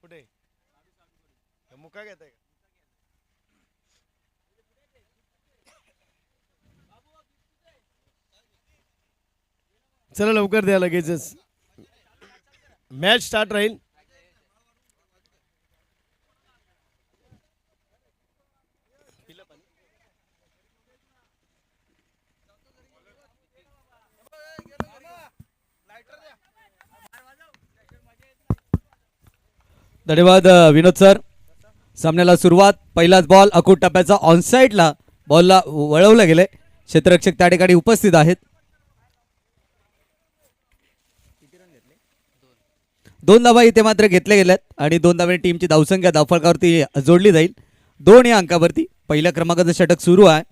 कुठे मुका घेताय का? चला लवकर द्या लगेचच मॅच स्टार्ट राहील. धन्यवाद विनोद सर. सामन्याला सुरुवात. पहिलाच बॉल अकूट टप्प्याचा ऑनसाइडला बॉलला वळवलं गेले. क्षेत्ररक्षक त्या ठिकाणी उपस्थित आहेत. 2 धावा इथे मात्र घेतल्या गेल्यात आणि 2 धावांनी टीमची धावसंख्या धावफलकावरती जोडली जाईल 2 या अंकावरती. पहिल्या क्रमांकाचं षटक सुरू आहे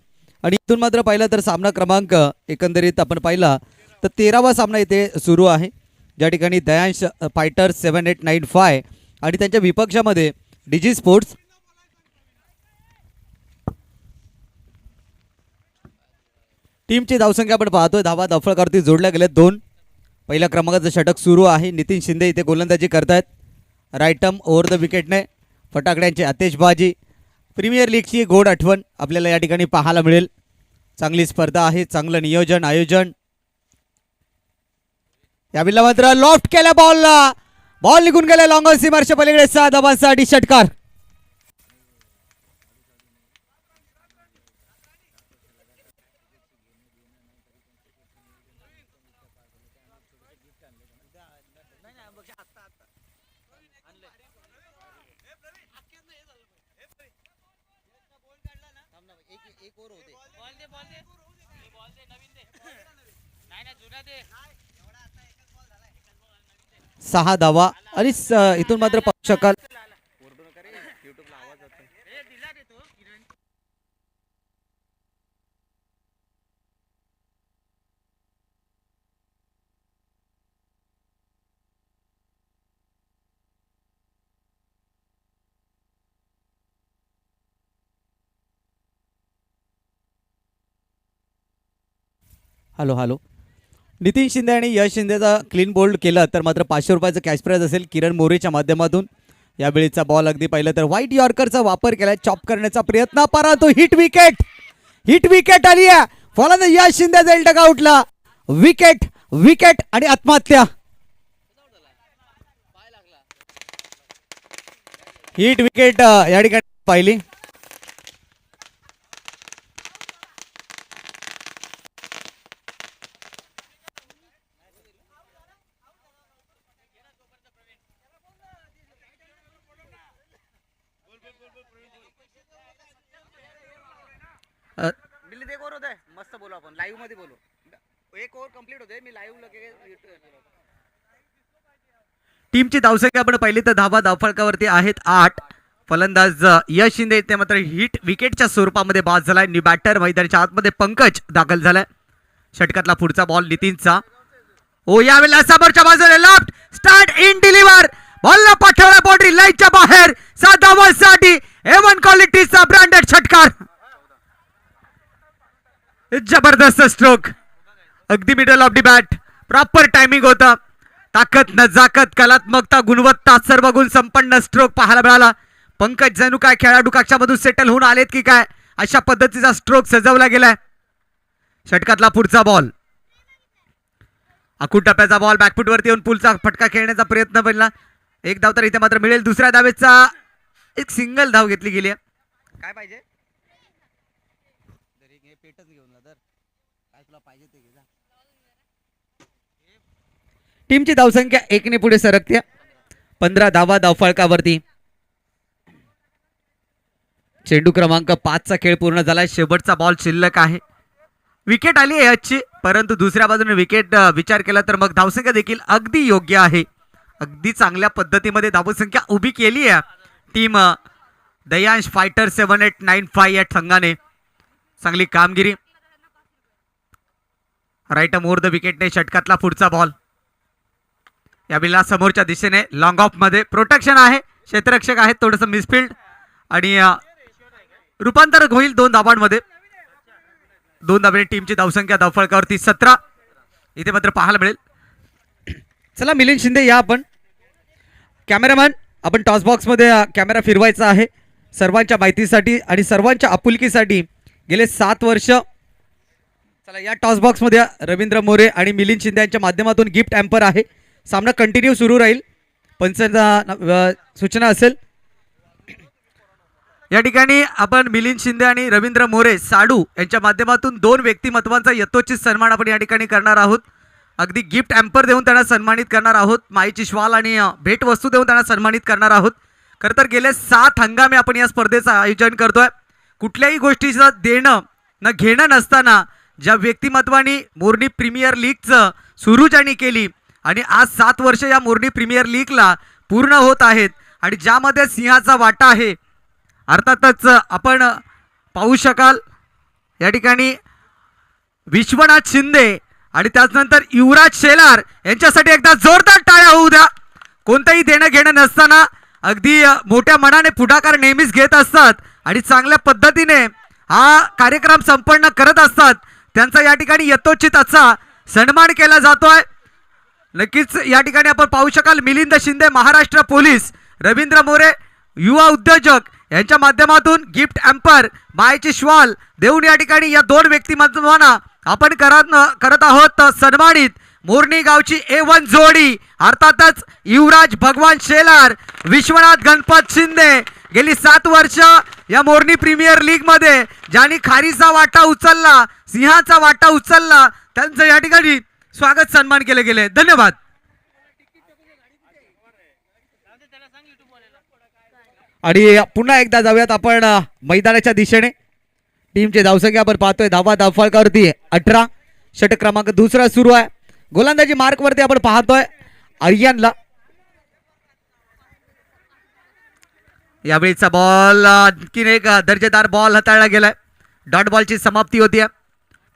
आणि इथून मात्र पाहिलं तर सामना क्रमांक एकंदरीत आपण पाहिला तर 13वा सामना इथे सुरू आहे, ज्या ठिकाणी दयांश फायटर 7895 आणि त्यांच्या विपक्षामध्ये डीजी स्पोर्ट्स. टीमची धावसंख्या आपण पाहतोय. धावा धावफलकावरती जोडल्या गेल्या 2. पहिल्या क्रमांकाचं षटक सुरू आहे. नितीन शिंदे इथे गोलंदाजी करतायत. राईटम ओव्हर द विकेटने फटाकड्यांची आतिषबाजी. प्रीमियर लीगची गोड आठवण आपल्याला या ठिकाणी पाहायला मिळेल. चांगली स्पर्धा आहे, चांगलं नियोजन आयोजन. यावेळेला मात्र लॉफ्ट केल्या बॉलला, बॉल निघून गेला लॉंग ऑन सीमारच्या पलीकडे. 6 धावांसाठी षटकार. सहा धावा आणि इथून मात्र पाहू शकाल हॅलो हॅलो. नितीन शिंदे आणि यश शिंदेचा क्लीन बोल्ड केला तर मात्र 500 रुपयाचं कॅश प्राइज असेल किरण मोरेच्या माध्यमातून. यावेळीचा बॉल अगदी पाहिलं तर व्हाईट यॉर्करचा वापर केलाय. चॉप करण्याचा प्रयत्न, परंतु हिट विकेट आली आहे. फॉलोन यश शिंदे जाईल डगआउटला. विकेट विकेट आणि आत्महत्या. हिट विकेट या ठिकाणी पाहिली. मस्त बोलू आपण लाईव्ह मध्ये बोलू. एक ओव्हर कंप्लीट होते, मी लाईव्ह टीमची धावसंख्या आपण पाहिली तर धावा धावफलकावरती आहेत 8. फलंदाज यश शिंदे ते मात्र हिट विकेटच्या स्वरूपामध्ये बाद झालाय. न्यू बॅटर मैदानाच्या आतमध्ये पंकज दाखल झालाय. षटकातला पुढचा बॉल नितीनचा. ओ यावेळेला समोरच्या बाजूने लेफ्ट स्टार्ट इन डिलिव्हर. बॉलला पाठवला बाउंड्री लाईनच्या बाहेर. 7 धावांसाठी A1 क्वालिटीचा ब्रँडेड षटकार. जबरदस्त स्ट्रोक, अगदी middle of the bat. Proper timing होता. ताकद नजाकत कलात्मकता गुणवत्ता सर्व गुण संपन्न स्ट्रोक पाहायला मिळाला. पंकज जणू काय खेळाडू कक्षामधून सेटल होऊन आलेत की काय अशा पद्धतीचा स्ट्रोक सजवला गेलाय. षटकातला पुढचा बॉल अकूट टप्प्याचा बॉल बॅकफुट वरती येऊन पुलचा फटका खेळण्याचा प्रयत्न बनला. 1 धाव तर इथे मात्र मिळेल. दुसऱ्या धावेचा एक सिंगल धाव घेतली गेली. काय पाहिजे पेटच घेऊन जा, काय तुला पाहिजे ते घे जा. टीमची धावसंख्या 1 ने पुढे सरकते. 15 धावा धावफलकावरती. चेंडू क्रमांक 5 चा खेळ पूर्ण झालाय. शेवटचा बॉल शिल्लक आहे. विकेट आली आहे याची, परंतु दुसऱ्या बाजूने विकेट विचार केला तर मग धावसंख्या देखील अगदी योग्य आहे. अगदी चांगल्या पद्धतीमध्ये धावसंख्या उभी केली आहे टीम दयांश फायटर 7895 या संघाने. चांगली कामगिरी. राईट मोर द विकेटने षटकातला पुढचा बॉल. यावेळेला समोरच्या दिशेने लॉंग ऑफ मध्ये प्रोटेक्शन आहे. क्षेत्ररक्षक आहेत, थोडंसं मिसफिल्ड आणि रूपांतर होईल 2 धावांमध्ये. 2 धावांनी टीमची धावसंख्या धावफलकावरती 17 इथे मात्र पाहायला मिळेल. चला मिलिंद शिंदे या आपण. कॅमेरामॅन आपण टॉस बॉक्समध्ये कॅमेरा फिरवायचा आहे सर्वांच्या माहितीसाठी आणि सर्वांच्या आपुलकीसाठी. गेले 7 वर्ष चला या टॉस बॉक्समध्ये रवींद्र मोरे आणि मिलिंद शिंदे यांच्या माध्यमातून गिफ्ट एम्पर आहे. सामना कंटिन्यू सुरू राहील. पंचांना सूचना असेल. या ठिकाणी आपण मिलिंद शिंदे आणि रवींद्र मोरे साडू यांच्या माध्यमातून 2 व्यक्तिमत्वांचा यथोचित सन्मान आपण या ठिकाणी करणार आहोत. अगदी गिफ्ट एम्पर देऊन त्यांना सन्मानित करणार आहोत. माईची श्वाल आणि भेटवस्तू देऊन त्यांना सन्मानित करणार आहोत. खरं तर गेले 7 हंगामे आपण या स्पर्धेचं आयोजन करतोय. कुठल्याही गोष्टीचं देणं न घेणं नसताना ज्या व्यक्तिमत्वानी मोरनी प्रीमियर लीगचं सुरू ज्यांनी केली आणि आज 7 वर्ष या मोरनी प्रीमियर लीगला पूर्ण होत आहेत आणि ज्यामध्ये सिंहाचा वाटा आहे. अर्थातच आपण पाहू शकाल या ठिकाणी विश्वनाथ शिंदे आणि त्याचनंतर युवराज शेलार यांच्यासाठी एकदा जोरदार टाळ्या होऊ द्या. कोणतंही देणं घेणं नसताना अगदी मोठ्या मनाने पुढाकार नेहमीच घेत असतात आणि चांगल्या पद्धतीने हा कार्यक्रम संपन्न करत असतात. त्यांचा या ठिकाणी यथोचित असा सन्मान केला जातोय. नक्कीच या ठिकाणी आपण पाहू शकाल मिलिंद शिंदे महाराष्ट्र पोलीस, रवींद्र मोरे युवा उद्योजक यांच्या माध्यमातून गिफ्ट एम्पर मायची श्वाल देऊन या ठिकाणी या 2 व्यक्तिमत्वांना आपण करत आहोत सन्मानित. मोरनी गावची A1 जोडी अर्थातच युवराज भगवान शेलार, विश्वनाथ गणपत शिंदे. गेली 7 वर्ष या मोरनी प्रीमियर लीग मध्ये ज्यांनी खारीचा वाटा उचलला, सिंहाचा वाटा उचलला, त्यांचं या ठिकाणी स्वागत सन्मान केले गेले. धन्यवाद. आणि पुन्हा एकदा जाऊयात आपण मैदानाच्या दिशेने. टीमचे धावसंख्या आपण पाहतोय धावा धावफलकावरती 18. षटक क्रमांक 2 सुरू आहे. गोलंदाजी मार्क वरती आपण पाहतोय आर्यनला. यावेळीचा बॉल आणखीन एक दर्जेदार बॉल हाताळला गेलाय. डॉट बॉलची समाप्ती होती.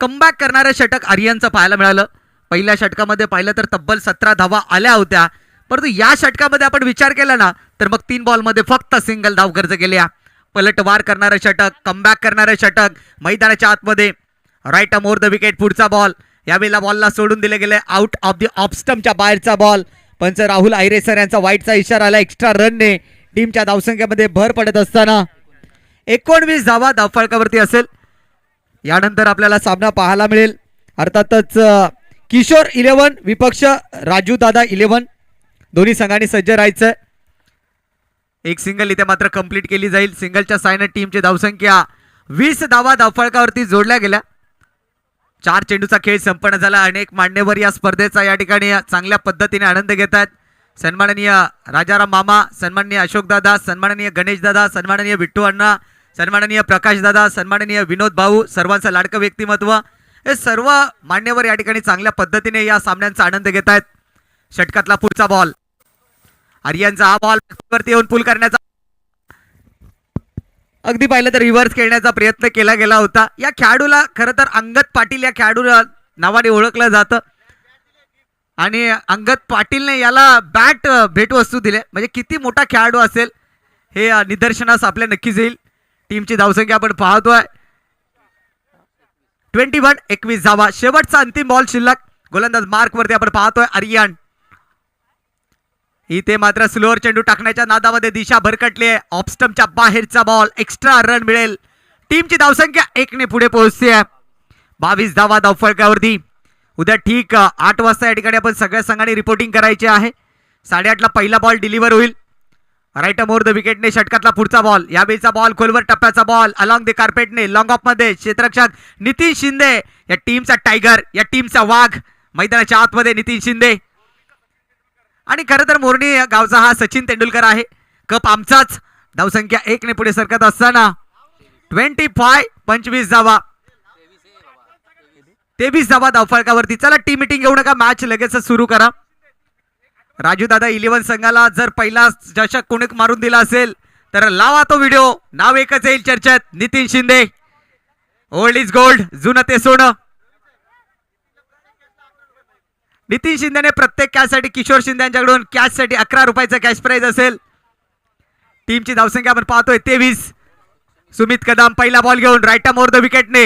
कमबॅक करणारं षटक आर्यनचं पाहायला मिळालं. पहिल्या षटकामध्ये पाहिलं तर तब्बल 17 धावा आल्या होत्या. परंतु या षटकामध्ये आपण विचार केला ना तर मग 3 बॉलमध्ये फक्त सिंगल धाव खर्च केल्या. पलटवार करणारं षटक, कमबॅक करणारं षटक मैदानाच्या आतमध्ये. Right अमोर the wicket. पुढचा बॉल यावेळेला बॉलला सोडून दिले गेले. आउट ऑफ द ऑफ स्टंपच्या बाहेरचा बॉल. पंच राहुल आयरेसर यांचा वाईटचा इशारा आला. एक्स्ट्रा रनने टीमच्या धावसंख्येमध्ये भर पडत असताना 19 धावा धावफलकावरती असेल. यानंतर आपल्याला सामना पाहायला मिळेल. अर्थातच किशोर 11 विपक्ष राजू दादा 11. दोन्ही संघांनी सज्ज राहायचं. एक सिंगल इथे मात्र कंप्लीट केली जाईल. सिंगलच्या साहाय्याने टीमची धावसंख्या 20 धावा धावफलकावरती जोडल्या गेल्या. 4 चेंडूचा खेळ संपन्न झाला. अनेक मान्यवर या स्पर्धेचा या ठिकाणी चांगल्या पद्धतीने आनंद घेत आहेत. सन्माननीय राजाराम मामा, सन्माननीय अशोक दादा, सन्माननीय गणेश दादा, सन्माननीय विठ्ठू अण्णा, सन्माननीय प्रकाश दादा, सन्माननीय विनोद भाऊ, सर्वांचं लाडकं व्यक्तिमत्व, हे सर्व मान्यवर या ठिकाणी चांगल्या पद्धतीने या सामन्यांचा आनंद घेत आहेत. षटकातला पुढचा बॉल. आर्यनचा हा बॉल वरती येऊन पुल करण्याचा अगदी पाहिलं तर रिव्हर्स खेळण्याचा प्रयत्न केला गेला होता. या खेळाडूला खरं तर अंगद पाटील या खेळाडूला नावाने ओळखलं जातं आणि अंगद पाटीलने याला बॅट भेटवस्तू दिले. म्हणजे किती मोठा खेळाडू असेल हे निदर्शनास आपल्या नक्कीच येईल. टीमची धावसंख्या आपण पाहतोय 21 धावा. शेवटचा अंतिम बॉल शिल्लक. गोलंदाज मार्क वरती आपण पाहतोय आर्यन. इथे मात्र स्लोअर चेंडू टाकण्याच्या नादामध्ये दिशा भरकटली आहे. ऑफ स्टंपच्या बाहेरचा बॉल. एक्स्ट्रा रन मिळेल. टीमची धावसंख्या 1 ने पुढे पोहोचते आहे. 22 धावा धावफलकावरती. उद्या ठीक 8 वाजता या ठिकाणी आपण सगळ्या संघांनी रिपोर्टिंग करायची आहे. 8:30ला पहिला बॉल डिलिव्हर होईल. राईट अमोर द विकेटने षटकातला पुढचा बॉल. यावेळीचा बॉल खोलवर टप्प्याचा बॉल. अलॉंग द कार्पेटने लॉंग ऑफ मध्ये क्षेत्ररक्षक नितीन शिंदे, या टीमचा टायगर, या टीमचा वाघ. मैदानाच्या आतमध्ये नितीन शिंदे. आणि खरं तर मोरनी गावचा हा सचिन तेंडुलकर आहे. कप आमचाच. धावसंख्या 1 ने पुढे सरकत असताना 25 धावा. 23 धावा धावफलकावरती. चला टीम मीटिंग घेऊ नका. मॅच लगेच सुरू करा. राजू दादा 11 संघाला जर पहिला चषक कोणी मारून दिला असेल तर लावा तो व्हिडिओ. नाव एकच येईल चर्चेत. Nitin Shinde. Old is gold. जुनं ते सोनं. नितीन शिंदेने प्रत्येक कॅचसाठी किशोर शिंदे यांच्याकडून कॅचसाठी 11 रुपयाचा कॅश प्राइज असेल. टीमची धावसंख्या आपण पाहतोय 23. सुमित कदम पहिला बॉल घेऊन राईट अमोर द विकेटने.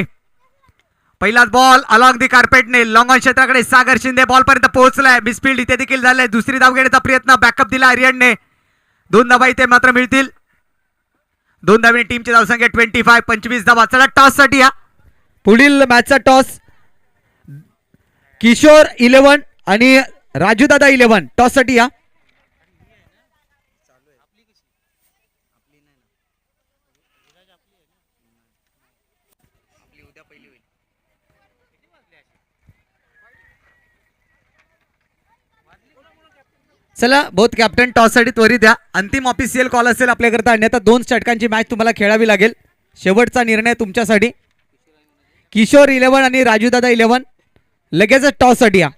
पहिलाच बॉल अलॉंग दी कार्पेटने लॉंग ऑन क्षेत्राकडे. सागर शिंदे बॉल पर्यंत पोहोचलाय. मिसफिल्ड इथे देखील झालाय. दुसरी धाव घेण्याचा प्रयत्न. बॅकअप दिला आर्यनने. 2 धावा इथे मात्र मिळतील. 2 धावांनी टीमची धावसंख्या 25. 25 धावा. चला टॉस साठी या. पुढील मॅचचा टॉस किशोर 11 आणि राजूदादा 11 टॉस साठी या. चला बोथ कॅप्टन टॉस साठी त्वरित द्या. अंतिम ऑफिशियल कॉल असेल आपल्याकरता, अन्यथा 2 षटकांची मॅच तुम्हाला खेळावी लागेल. शेवटचा निर्णय तुमच्यासाठी. किशोर 11 आणि राजूदादा 11 लगेचच टॉस साठी या.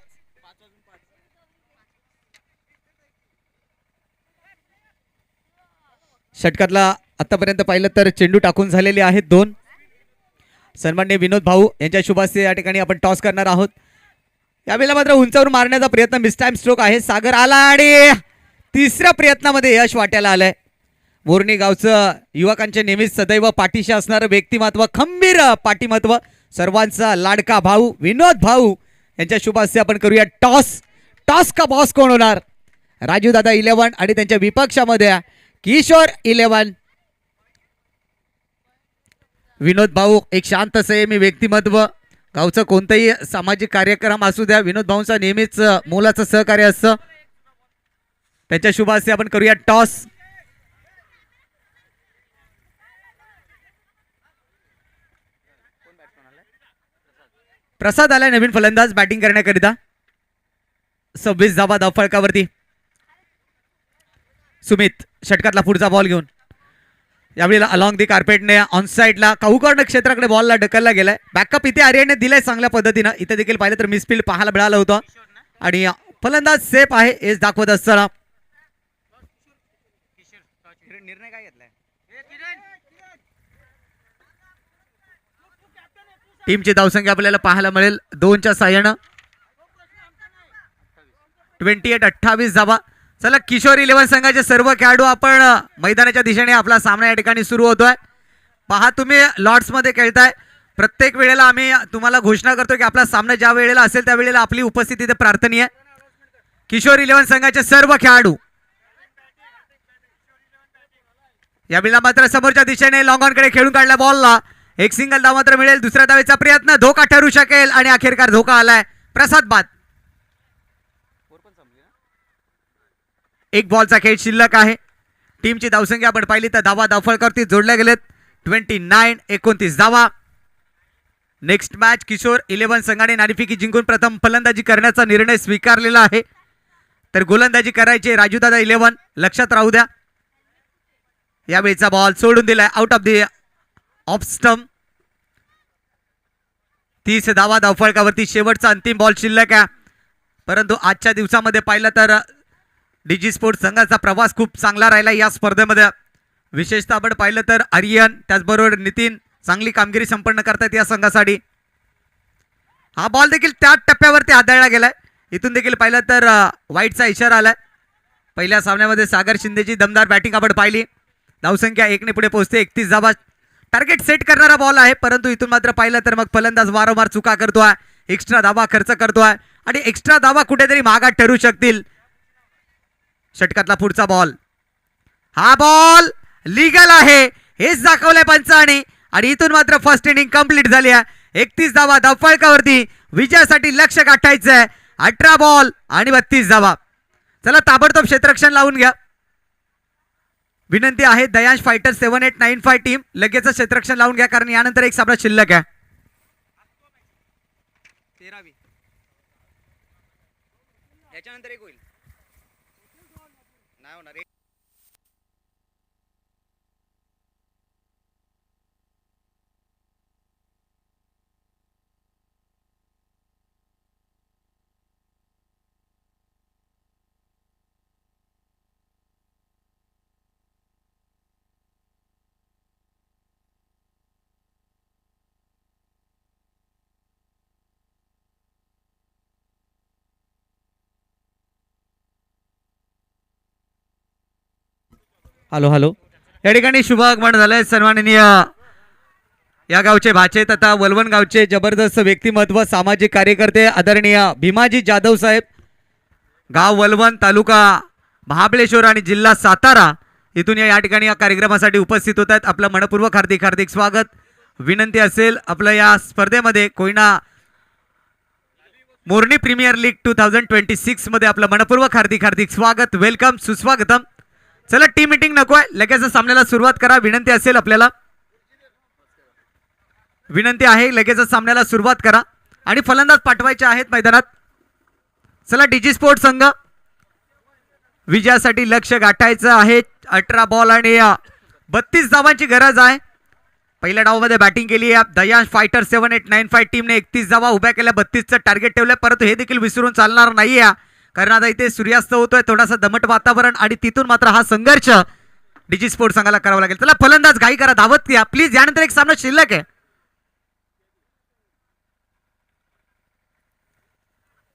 षटकातला आतापर्यंत पाहिलं तर चेंडू टाकून झालेले आहेत 2. सन्माननीय विनोद भाऊ यांच्या शुभास्ते या ठिकाणी आपण टॉस करणार आहोत. यावेळेला मात्र उंचावर मारण्याचा प्रयत्न मिसटाइम स्ट्रोक आहे. सागर आला आणि तिसऱ्या प्रयत्नामध्ये यश वाट्याला आलंय. बोर्णी गावचं युवकांचे नेहमीच सदैव पाठीशी असणारं व्यक्तिमत्व, खंबीर पाठीमत्व, सर्वांचा लाडका भाऊ विनोद भाऊ यांच्या शुभास्ते आपण करूया टॉस. टॉस का बॉस कोण होणार? राजू दादा 11 आणि त्यांच्या विपक्षामध्ये किशोर 11. विनोद भाऊ एक शांत संयमी व्यक्तिमत्व, गावचं कोणतंही सामाजिक कार्यक्रम असू द्या विनोद भाऊंचा नेहमीच मोलाचं सहकार्य असतं. त्यांच्या शुभास्ते आपण करूया टॉस. प्रसाद आलाय नवीन फलंदाज बॅटिंग करण्याकरिता. 26 धावा धावफलकावरती. सुमित षटकातला पुढचा बॉल घेऊन यावेळेला अलॉंग दी कार्पेटने ऑन साइडला काहूकर्ण क्षेत्राकडे बॉलला ढकलला गेलाय. बॅकअप इथे आर्यनने दिलाय चांगल्या पद्धतीनं. इथे देखील पाहिलं तर मिसफील्ड पाहायला मिळालं होतं आणि फलंदाज सेफ आहे हेच दाखवत असताना निर्णय काय घेतलाय? टीमची धावसंख्या आपल्याला पाहायला मिळेल 2च्या साह्यानं 28 धावा. चला किशोर 11 संघाचे सर्व खेळाडू आपण मैदानाच्या दिशेने आपला सामना या ठिकाणी सुरू होतोय. पहा तुम्ही लॉट्स मध्ये खेळताय. प्रत्येक वेळेला आम्ही तुम्हाला घोषणा करतो की आपला सामना ज्या वेळेला असेल त्या वेळेला आपली उपस्थिती इथे प्रार्थनीय. किशोर 11 संघाचे सर्व खेळाडू यावेळेला मात्र समोरच्या दिशेने लॉंग ऑन कडे खेळून काढला बॉलला. एक सिंगल धाव मात्र मिळेल. दुसऱ्या धावेचा प्रयत्न धोका ठरू शकेल आणि अखेरकार धोका आलाय. प्रसाद बाद. एक बॉलचा खेळ शिल्लक आहे. टीमची धावसंख्या आपण पाहिली तर धावा धावफलकावरती जोडल्या गेलेत 29 धावा. नेक्स्ट मॅच किशोर 11 संघाने नाणेफेकी जिंकून प्रथम फलंदाजी करण्याचा निर्णय स्वीकारलेला आहे. तर गोलंदाजी करायची राजूदादा 11 लक्षात राहू द्या. यावेळीचा बॉल सोडून दिलाय out of the off stump. 30 धावा धावफलकावरती शेवटचा अंतिम बॉल शिल्लक आहे. परंतु आजच्या दिवसामध्ये पाहिलं तर डीजी स्पोर्ट्स संघाचा प्रवास खूप चांगला राहिला या स्पर्धेमध्ये. विशेषतः आपण पाहिलं तर आर्यन त्याचबरोबर नितीन चांगली कामगिरी संपन्न करतात या संघासाठी. हा बॉल देखील त्या टप्प्यावरती हाताळला गेलाय. इथून देखील पाहिलं तर वाईटचा इशारा आलाय. पहिल्या सामन्यामध्ये सागर शिंदेची दमदार बॅटिंग आपण पाहिली. धावसंख्या 1 ने पुढे पोहोचते. 31 धावा टार्गेट सेट करणारा बॉल आहे. परंतु इथून मात्र पाहिलं तर मग फलंदाज वारंवार चुका करतोय. एक्स्ट्रा धावा खर्च करतोय आणि एक्स्ट्रा धावा कुठेतरी मागात ठरू शकतील. षटकातला पुढचा बॉल. हा बॉल लीगल आहे हेच दाखवलंय पंचाने आणि इथून मात्र फर्स्ट इनिंग कंप्लीट झाली आहे. 31 धावा धावफलकावरती विजयासाठी लक्ष गाठायचंय. 18 बॉल आणि 32 धावा. चला ताबडतोब क्षेत्ररक्षण लावून घ्या. विनंती आहे दयांश फायटर 7895 टीम लगेच क्षेत्ररक्षण लावून घ्या कारण यानंतर एक सामना शिल्लक आहे. 13वी याच्यानंतर एक होईल नाही होणार. हॅलो हॅलो या ठिकाणी शुभागमन झालंय. सन्माननीय या गावचे भाचे तथा वलवण गावचे जबरदस्त व्यक्तिमत्व सामाजिक कार्यकर्ते आदरणीय भीमाजी जाधव साहेब, गाव वलवण तालुका महाबळेश्वर आणि जिल्हा सातारा इथून या ठिकाणी या कार्यक्रमासाठी उपस्थित होत आहेत. आपलं मनपूर्वक हार्दिक हार्दिक स्वागत. विनंती असेल आपलं या स्पर्धेमध्ये कोयना मोरनी प्रीमियर लीग 2026 मध्ये आपलं मनपूर्वक हार्दिक हार्दिक स्वागत. वेलकम, सुस्वागतम. चला टीम मीटिंग नकोय, लगेच सामन्याला सुरुवात करा. विनंती असेल आपल्याला, विनंती आहे लगेच सामन्याला सुरुवात करा आणि फलंदाज पाठवायचे आहेत मैदानात. चला डीजी स्पोर्ट संघ विजयासाठी लक्ष गाठायचं आहे. 18 बॉल आणि 32 धावांची गरज आहे. पहिल्या डावामध्ये बॅटिंग केली आहे दयांश फायटर 7895 टीमने 31 धावा उभ्या केल्या. 32चं टार्गेट ठेवलंय, परंतु हे देखील विसरून चालणार नाहीये कारण आता इथे सूर्यास्त होतोय. थोडासा दमट वातावरण आणि तिथून मात्र हा संघर्ष डीजी स्पोर्ट संघाला करावा लागेल. चला फलंदाज घाई करा, धावत घ्या प्लीज. यानंतर एक सामना शिल्लक आहे.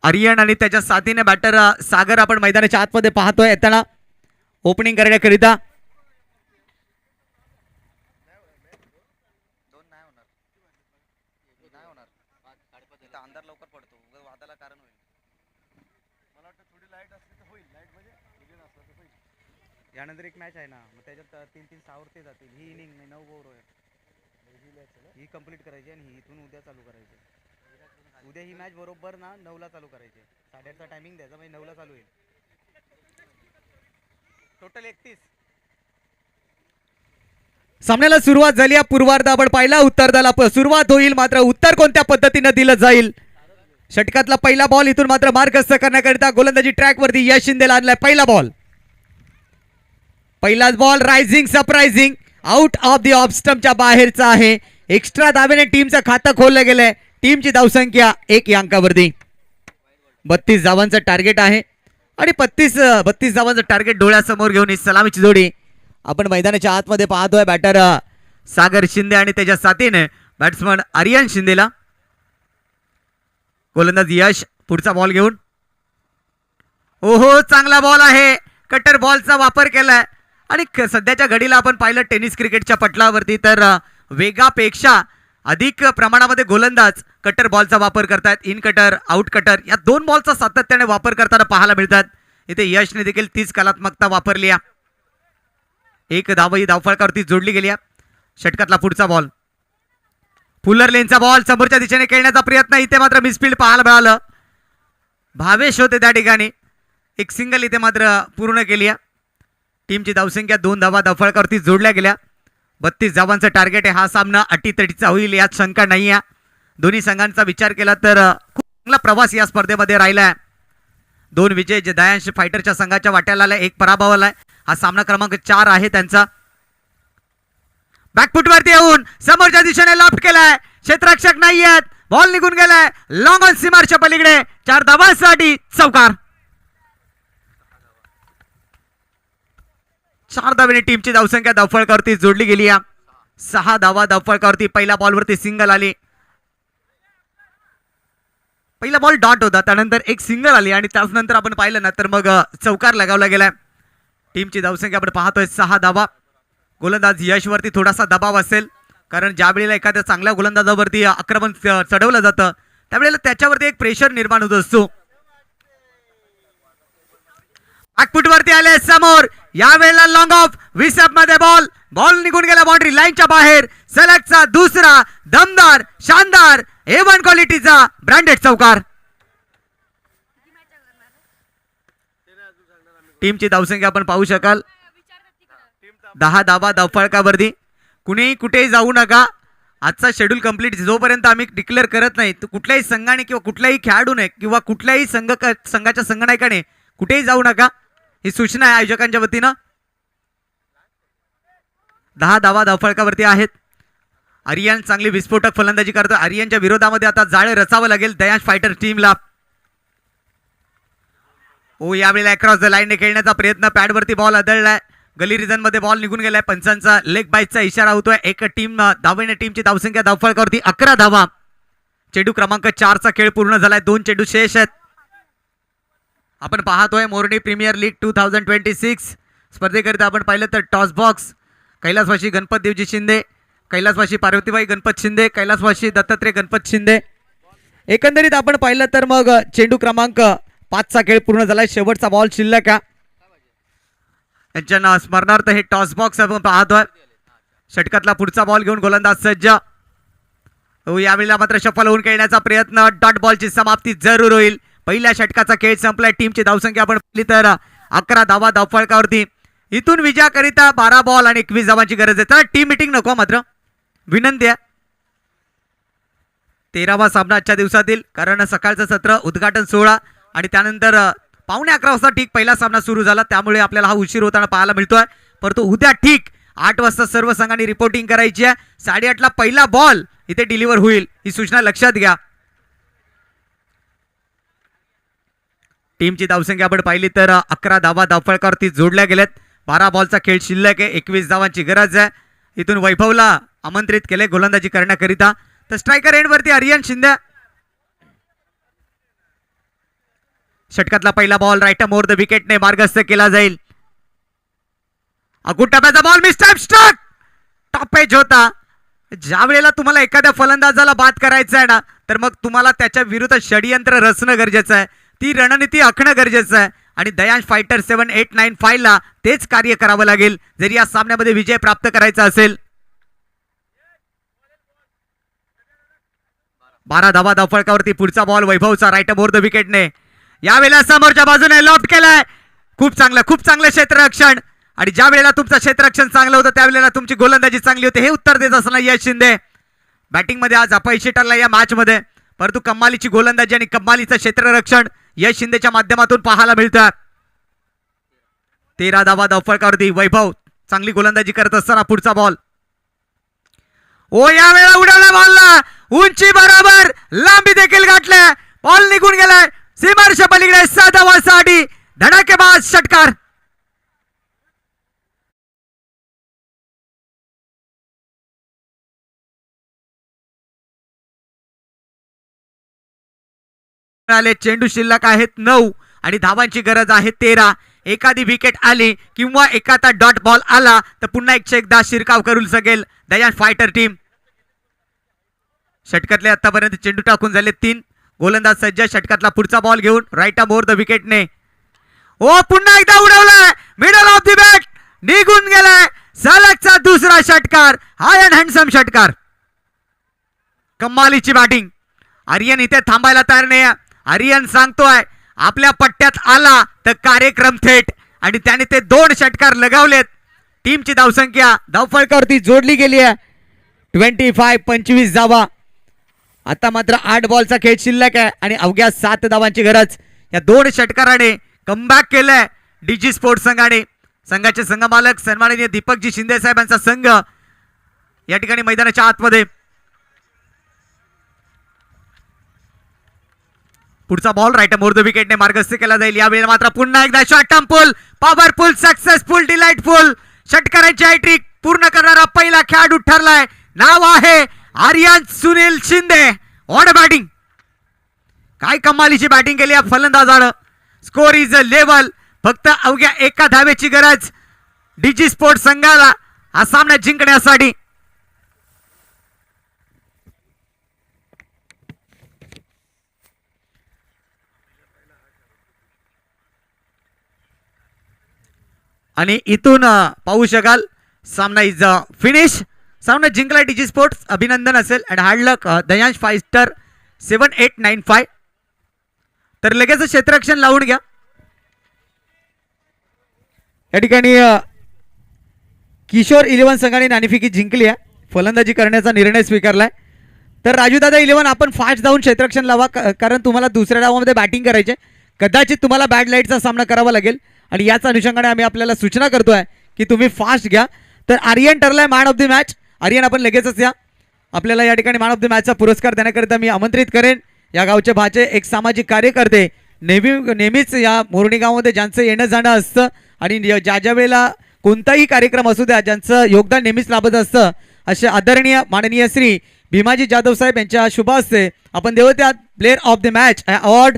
आर्यन आणि त्याच्या साथीने बॅटर सागर आपण मैदानाच्या आतमध्ये पाहतोय येताना ओपनिंग करण्याकरिता. अंधार लवकर पडतो, वादाला कारण होईल. यानंतर एक मॅच आहे ना, मग त्याच्यात 3-3 सावरते जातील. ही इनिंग 9 ओव्हर आहे, ही कंप्लीट करायची आणि ही इथून उद्या चालू करायची. उद्या ही मॅच बरोबर ना 9ला चालू करायची. 8:30चा टायमिंग द्यायचा, म्हणजे 9ला चालू होईल. टोटल 31. सामन्याला सुरुवात झाली. पूर्वार्ध आपण पाहिला, उत्तरार्धाला सुरुवात होईल. मात्र उत्तर कोणत्या पद्धतीने दिलं जाईल. षटकातला पहिला बॉल इथून मात्र मार्गस्थ करण्याकरिता गोलंदाजी ट्रॅक वरती यश शिंदेला आणलाय. पहिला बॉल, पहिलाच ball rising surprising out of the off स्टंपच्या बाहेरचा आहे. एक्स्ट्रा धावेने टीमचं खातं खोललं गेलंय. टीमची धावसंख्या 1 या अंकावरती. 32 धावांचं टार्गेट आहे आणि 32 धावांचं टार्गेट डोळ्यासमोर घेऊन ही सलामीची जोडी आपण मैदानाच्या आतमध्ये पाहतोय. बॅटर सागर शिंदे आणि त्याच्या साथीने बॅट्समन आर्यन शिंदेला. गोलंदाज यश पुढचा बॉल घेऊन. ओहो, चांगला बॉल आहे. कटर बॉलचा वापर केलाय आणि सध्याच्या घडीला आपण पाहिलं टेनिस क्रिकेटच्या पटलावरती तर वेगापेक्षा अधिक प्रमाणामध्ये गोलंदाज कटर बॉलचा वापर करतात. इन कटर, आउट कटर या 2 बॉलचा सातत्याने वापर करताना पाहायला मिळतात. इथे यशने देखील तीच कलात्मकता वापरली आहे. एक धावही धावफलकावरती जोडली गेली आहे. षटकातला पुढचा बॉल, फुलर लेनचा बॉल समोरच्या दिशेने खेळण्याचा प्रयत्न. इथे मात्र मिसफील्ड पाहायला मिळालं. भावेश होते त्या ठिकाणी. एक सिंगल इथे मात्र पूर्ण केली आहे. टीमची धावसंख्या 2 धावा धावफलकावरती जोडल्या गेल्या. 32 धावांचं टार्गेट आहे. हा सामना अटीतटीचा होईल यात शंका नाही आहे. दोन्ही संघांचा विचार केला तर खूप चांगला प्रवास या स्पर्धेमध्ये राहिला आहे. 2 विजय जे दयांश फायटरच्या संघाच्या वाट्याला आलाय, 1 पराभव आलाय. हा सामना क्रमांक 4 आहे त्यांचा. बॅकफुटवरती येऊन समोरच्या दिशेने लॉफ्ट केलाय. क्षेत्ररक्षक नाही आहेत. बॉल निघून गेलाय लॉंग ऑन सीमारच्या पलीकडे. 4 धावांसाठी चौकार. 4 धावेने टीमची धावसंख्या धावफलकावरती जोडली गेली आहे. 6 धावा धावफलकावरती. पहिल्या बॉलवरती सिंगल आली. पहिला बॉल डॉट होता, त्यानंतर एक सिंगल आली आणि त्यानंतर आपण पाहिलं ना तर मग चौकार लगावला गेलाय. टीमची धावसंख्या आपण पाहतोय 6 धावा. गोलंदाज यशवरती थोडासा दबाव असेल कारण ज्या वेळेला एखाद्या चांगल्या गोलंदाजावरती आक्रमण चढवलं जातं त्यावेळेला त्याच्यावरती एक प्रेशर निर्माण होत असतो. बॅकफुटवरती आले समोर. यावेळेला लॉंग ऑफ विसअप मध्ये बॉल निघून गेला बाउंड्री लाईनच्या बाहेर. सलगचा दुसरा दमदार शानदार A1 क्वालिटीचा ब्रँडेड चौकार. टीमची धावसंख्या आपण पाहू शकाल 10 धावा धावफलकावरती. कुणीही कुठेही जाऊ नका. आजचा शेड्यूल कंप्लीट जोपर्यंत आम्ही डिक्लेअर करत नाही तर कुठल्याही संघाने किंवा कुठल्याही खेळाडूने किंवा कुठल्याही संघाच्या संघनायकाने कुठेही जाऊ नका ही सूचना आहे आयोजकांच्या वतीनं. 10 धावा धावफलकावरती आहेत. आर्यन चांगली विस्फोटक फलंदाजी करतो. आर्यनच्या विरोधामध्ये आता जाळे रचावं लागेल दयांश फायटर टीमला. यावेळेला अक्रॉस द लाईनने खेळण्याचा प्रयत्न. पॅडवरती बॉल आदळलाय. गली रिजन मध्ये बॉल निघून गेलाय. पंचांचा लेग बाईटचा इशारा होतोय. एक टीम धावेने टीमची धावसंख्या धावफलकावरती 11 धावा. चेंडू क्रमांक 4चा खेळ पूर्ण झालाय. 2 चेंडू शेष आहेत. आपण पाहतोय मोरनी प्रीमियर लीग 2026 स्पर्धेकरिता आपण पाहिलं तर टॉस बॉक्स कैलासवासी गणपत देवजी शिंदे, कैलासवासी पार्वतीबाई गणपत शिंदे, कैलासवासी दत्तात्रय गणपत शिंदे. एकंदरीत आपण पाहिलं तर मग चेंडू क्रमांक 5चा खेळ पूर्ण झालाय. शेवटचा बॉल शिल्लक आहे. यांच्या स्मरणार्थ हे टॉस बॉक्स आपण पाहतोय. षटकातला पुढचा बॉल घेऊन गोलंदाज सज्ज. यावेळेला मात्र सफल होऊन खेळण्याचा प्रयत्न. डॉट बॉलची समाप्ती जरूर होईल. पहिल्या षटकाचा खेळ संपलाय. टीमची धावसंख्या आपण पाहिली तर 11 धावा धावफलकावरती. इथून विजयाकरिता 12 बॉल आणि 21 धावांची गरज आहे. तर टीम मिटिंग नको मात्र विनंती आहे. 13वा सामना आजच्या दिवसातील, कारण सकाळचं सत्र उद्घाटन सोहळा आणि त्यानंतर 11:15 वाजता ठीक पहिला सामना सुरू झाला, त्यामुळे आपल्याला हा उशीर होताना पाहायला मिळतोय. परंतु उद्या ठीक 8 वाजता सर्व संघांनी रिपोर्टिंग करायची आहे. 8:30ला पहिला बॉल इथे डिलिव्हर होईल, ही सूचना लक्षात घ्या. टीमची धावसंख्या आपण पाहिली तर 11 धावा धावफलकावरती जोडल्या गेल्यात. 12 बॉलचा खेळ शिल्लक आहे. 21 धावांची गरज आहे. इथून वैभवला आमंत्रित केले गोलंदाजी करण्याकरिता. तर स्ट्रायकर एंडवरती आर्यन शिंदे. षटकातला पहिला बॉल राईट मोर द विकेटने मार्गस्थ केला जाईल. अगुट टप्प्याचा ball miss time strike. Topaz होता. ज्या वेळेला तुम्हाला एखाद्या फलंदाजाला बाद करायचं आहे ना, तर मग तुम्हाला त्याच्या विरुद्ध षडयंत्र रचणं गरजेचं आहे. ती रणनीती आखणं गरजेचं आहे आणि दयांश फायटर 7895 ला तेच कार्य करावं लागेल जरी या सामन्यामध्ये विजय प्राप्त करायचा असेल. 12 धावा धावफलकावरती पुढचा बॉल वैभवचा राईट मोर द विकेटने. यावेळेला समोरच्या बाजूने लॉफ्ट केलाय. खूप चांगलं क्षेत्ररक्षण. आणि ज्या वेळेला तुमचं क्षेत्ररक्षण चांगलं होतं त्यावेळेला तुमची गोलंदाजी चांगली होती, हे उत्तर देत असताना यश शिंदे. बॅटिंग मध्ये आज अपयशी ठरला या मॅच मध्ये, परंतु कमालीची गोलंदाजी आणि कमालीचं क्षेत्ररक्षण यश शिंदेच्या माध्यमातून पाहायला मिळतं. 13 धावा धावफलकावरती वैभव चांगली गोलंदाजी करत असताना पुढचा बॉल. ओ यावेळेला उडवला बॉलला. उंची बरोबर, लांबी देखील गाठल्या. बॉल निघून गेलाय सीमारेषा पलीकडे. 6 धावांसाठी धडाकेबाज षटकार. चेंडू शिल्लक आहेत 9 आणि धावांची गरज आहे 13. एखादी विकेट आली किंवा एखादा डॉट बॉल आला तर पुन्हा 101दा शिरकाव करू शकेल दयांश फायटर टीम. षटकातले आतापर्यंत चेंडू टाकून झाले 3. गोलंदाज सज्ज. षटकातला पुढचा बॉल घेऊन राईट मोर द विकेटने. ओ पुन्हा एकदा उडवलाय. मिडल ऑफ द बॅट निघून गेलाय. सलगचा दुसरा षटकार. हाय अँड हँडसम षटकार. कमालीची बॅटिंग. आर्यन इथे थांबायला तयार नाही. आर्यन सांगतोय आपल्या पट्ट्यात आला तर कार्यक्रम थेट, आणि त्याने ते 2 षटकार लगावलेत. टीमची धावसंख्या धावफलकावरती जोडली गेली आहे. 25 धावा. आता मात्र 8 बॉलचा खेळ शिल्लक आहे आणि अवघ्या 7 धावांची गरज. या 2 षटकाराने कमबॅक केलंय डीजी स्पोर्ट्स संघाने. संघाचे संघमालक सन्माननीय दीपकजी शिंदे साहेबांचा संघ या ठिकाणी मैदानाच्या आतमध्ये. पुढचा बॉल राईट मोर द विकेटने मार्गस्थ केला जाईल. यावेळी मात्र पुन्हा एकदा short term pull, powerful, successful, delightful षटकारांची हॅट्रिक पूर्ण करणारा पहिला खेळाडू ठरलाय. नाव आहे आर्यन सुनील शिंदे. On batting. काय कमालीची बॅटिंग केली या फलंदाजानं. Score is a level. फक्त अवघ्या 1 धावेची गरज डीजी स्पोर्ट्स संघाला हा सामना जिंकण्यासाठी. आणि इथून पाहू शकाल सामना इज फिनिश. सामना जिंकला डीजी स्पोर्ट्स. अभिनंदन असेल अँड हार्ड लक दयांश फायटर 7895. तर लगेच क्षेत्ररक्षण लावून घ्या. या ठिकाणी किशोर 11 संघाने नाणेफेकी जिंकली आहे. फलंदाजी करण्याचा निर्णय स्वीकारलाय. तर राजूदादा 11 आपण फास्ट जाऊन क्षेत्ररक्षण लावा, कारण तुम्हाला दुसऱ्या डावामध्ये बॅटिंग करायचे. कदाचित तुम्हाला बॅड लाईटचा सामना करावा लागेल आणि याच अनुषंगाने आम्ही आपल्याला सूचना करतोय की तुम्ही फास्ट घ्या. तर आर्यन ठरलाय man of the match. Aryan आपण लगेचच या. आपल्याला या ठिकाणी मॅन ऑफ द मॅचचा पुरस्कार देण्याकरिता मी आमंत्रित करेन या गावचे भाचे एक सामाजिक कार्यकर्ते. नेहमीच या मोरणी गावामध्ये ज्यांचं येणं जाणं असतं आणि ज्या ज्या वेळेला कोणताही कार्यक्रम असू द्या ज्यांचं योगदान नेहमीच लाभत असतं, असे आदरणीय माननीय श्री भीमाजी जाधव साहेब यांच्या शुभ हस्ते आपण देऊ त्या player of the match award,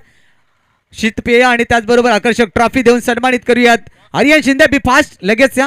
शीतपेय आणि त्याचबरोबर आकर्षक ट्रॉफी देऊन सन्मानित करूयात. आर्यन शिंदे बी फास्ट लगेच या.